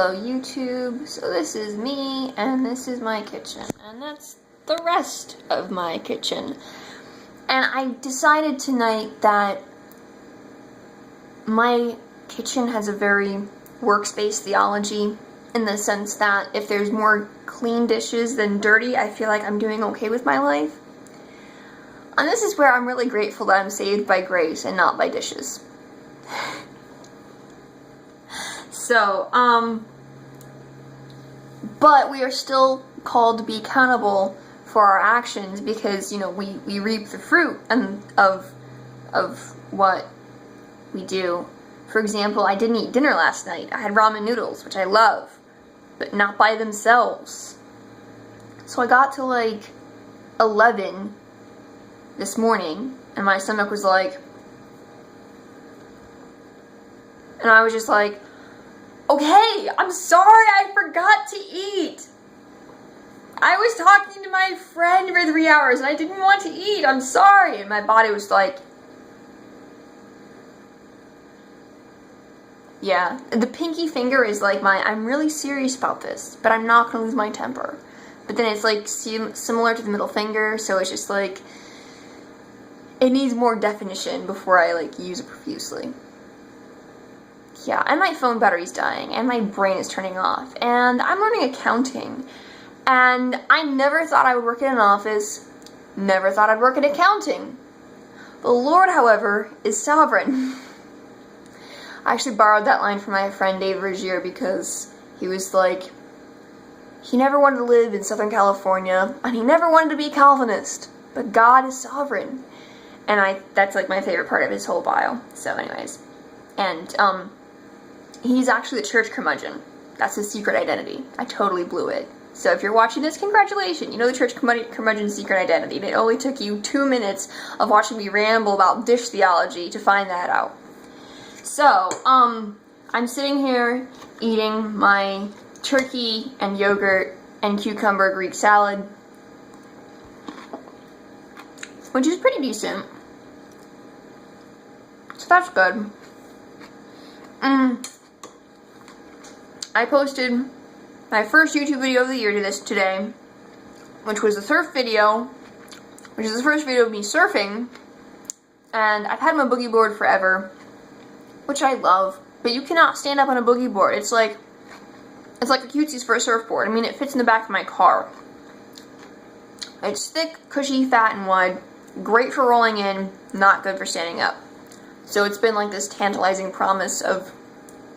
Hello YouTube, so this is me and this is my kitchen and that's the rest of my kitchen. And I decided tonight that my kitchen has a very workspace theology in the sense that if there's more clean dishes than dirty, I feel like I'm doing okay with my life. And this is where I'm really grateful that I'm saved by grace and not by dishes. So, but we are still called to be accountable for our actions because, you know, we reap the fruit of what we do. For example, I didn't eat dinner last night. I had ramen noodles, which I love, but not by themselves. So I got to like 11 this morning, and my stomach was like, and I was just like, okay, I'm sorry, I forgot to eat. I was talking to my friend for 3 hours and I didn't want to eat. I'm sorry. And my body was like, yeah. The pinky finger is like I'm really serious about this, but I'm not going to lose my temper. But then it's like similar to the middle finger, so it's just like, it needs more definition before I like use it profusely. Yeah, and my phone battery's dying, and my brain is turning off, and I'm learning accounting, and I never thought I would work in an office, never thought I'd work in accounting. The Lord, however, is sovereign. I actually borrowed that line from my friend Dave Rogier because he was like, he never wanted to live in Southern California, and he never wanted to be a Calvinist, but God is sovereign. And that's like my favorite part of his whole bio. So anyways, and he's actually a church curmudgeon. That's his secret identity. I totally blew it. So if you're watching this, congratulations. You know the church curmudgeon's secret identity. And it only took you 2 minutes of watching me ramble about dish theology to find that out. So, I'm sitting here eating my turkey and yogurt and cucumber Greek salad, which is pretty decent. So that's good. I posted my first YouTube video of the year today, which was the surf video, which is the first video of me surfing, and I've had my boogie board forever, which I love, but you cannot stand up on a boogie board. It's like a cutesie's for a surfboard. I mean, it fits in the back of my car. It's thick, cushy, fat, and wide, great for rolling in, not good for standing up. So it's been like this tantalizing promise of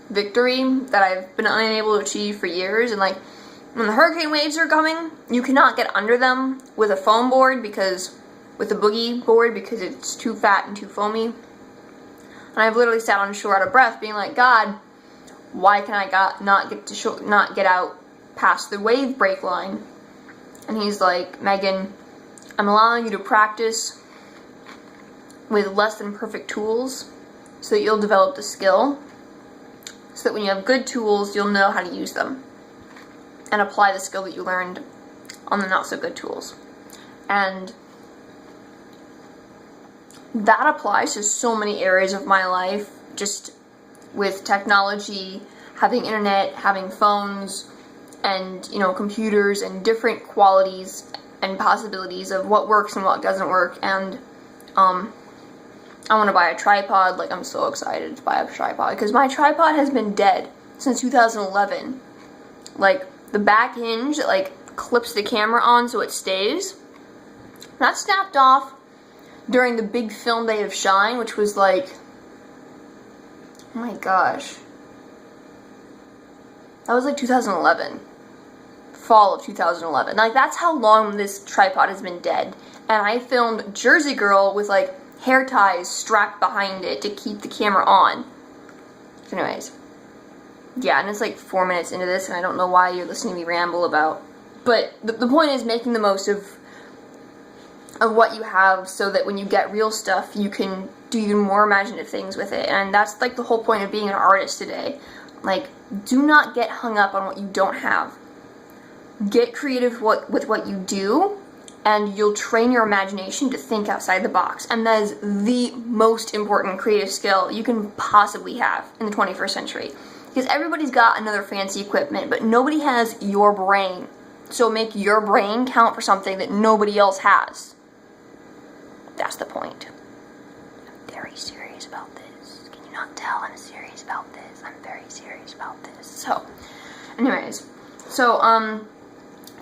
victory that I've been unable to achieve for years, and like when the hurricane waves are coming, you cannot get under them with a foam board with a boogie board because it's too fat and too foamy. And I've literally sat on shore out of breath being like, God, why can I not get out past the wave break line? And he's like, Megan, I'm allowing you to practice with less than perfect tools so that you'll develop the skill, so that when you have good tools, you'll know how to use them and apply the skill that you learned on the not so good tools. And that applies to so many areas of my life, just with technology, having internet, having phones, and, you know, computers, and different qualities and possibilities of what works and what doesn't work. And I want to buy a tripod. Like, I'm so excited to buy a tripod because my tripod has been dead since 2011. Like, the back hinge that like clips the camera on so it stays, that snapped off during the big film day of Shine, which was like, oh my gosh, that was like 2011, fall of 2011. Like, that's how long this tripod has been dead. And I filmed Jersey Girl with like hair ties strapped behind it to keep the camera on. So anyways, yeah, and it's like 4 minutes into this, and I don't know why you're listening to me ramble about, but the point is making the most of what you have so that when you get real stuff, you can do even more imaginative things with it. And that's like the whole point of being an artist today. Like, do not get hung up on what you don't have. Get creative with what you do, and you'll train your imagination to think outside the box. And that is the most important creative skill you can possibly have in the 21st century. Because everybody's got another fancy equipment, but nobody has your brain. So make your brain count for something that nobody else has. That's the point. I'm very serious about this. Can you not tell I'm serious about this? I'm very serious about this. So, anyways. So,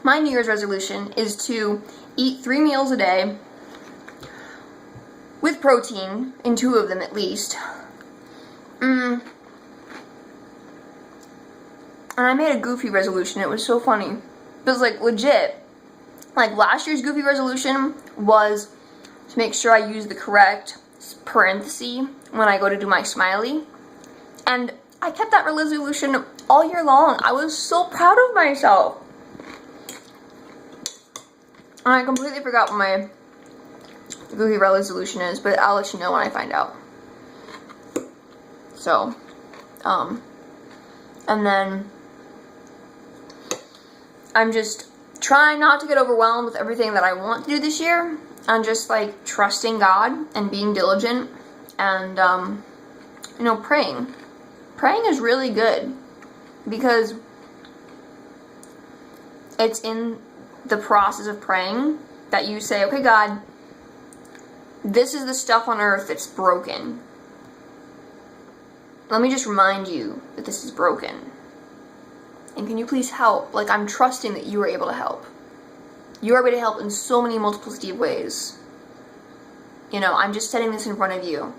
my New Year's resolution is to eat 3 meals a day with protein in 2 of them at least. And I made a goofy resolution. It was so funny. It was like legit. Like last year's goofy resolution was to make sure I use the correct parenthesis when I go to do my smiley. And I kept that resolution all year long. I was so proud of myself. And I completely forgot what my goofy resolution is, but I'll let you know when I find out. So, and then I'm just trying not to get overwhelmed with everything that I want to do this year. And just like trusting God and being diligent and, you know, praying. Praying is really good because it's in the process of praying that you say, okay, God, this is the stuff on earth that's broken. Let me just remind you that this is broken. And can you please help? Like, I'm trusting that you are able to help. You are able to help in so many multiplicity of ways. You know, I'm just setting this in front of you.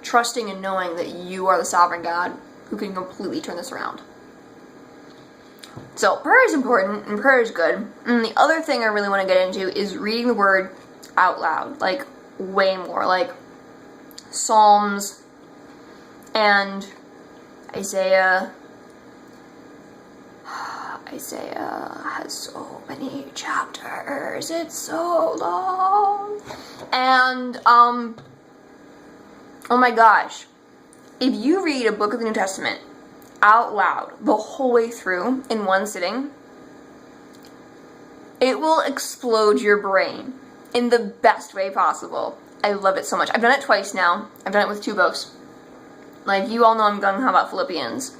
Trusting and knowing that you are the sovereign God who can completely turn this around. So, prayer is important, and prayer is good. And the other thing I really want to get into is reading the Word out loud. Like, way more. Like, Psalms and Isaiah. Isaiah has so many chapters. It's so long. And, oh my gosh. If you read a book of the New Testament out loud the whole way through in one sitting, it will explode your brain in the best way possible. I love it so much. I've done it twice now. I've done it with 2 books. Like, you all know I'm gung-ho about Philippians.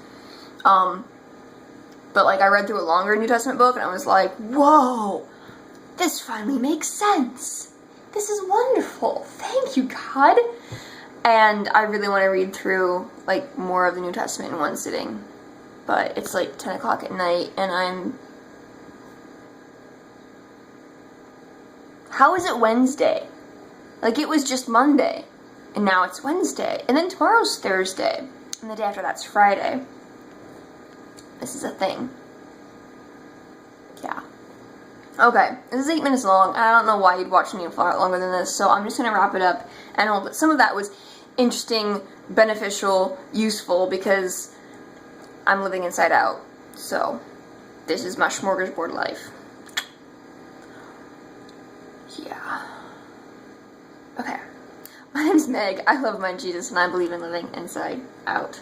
But, like, I read through a longer New Testament book, and I was like, whoa, this finally makes sense. This is wonderful. Thank you, God. And I really want to read through, like, more of the New Testament in one sitting. But it's, like, 10 o'clock at night, and How is it Wednesday? Like, it was just Monday. And now it's Wednesday. And then tomorrow's Thursday. And the day after that's Friday. This is a thing. Yeah. Okay, this is 8 minutes long. I don't know why you'd watch me far longer than this, so I'm just going to wrap it up and hope that some of that was interesting, beneficial, useful, because I'm living inside out. So, this is my smorgasbord life. Yeah. Okay. My name's Meg. I love my Jesus, and I believe in living inside out.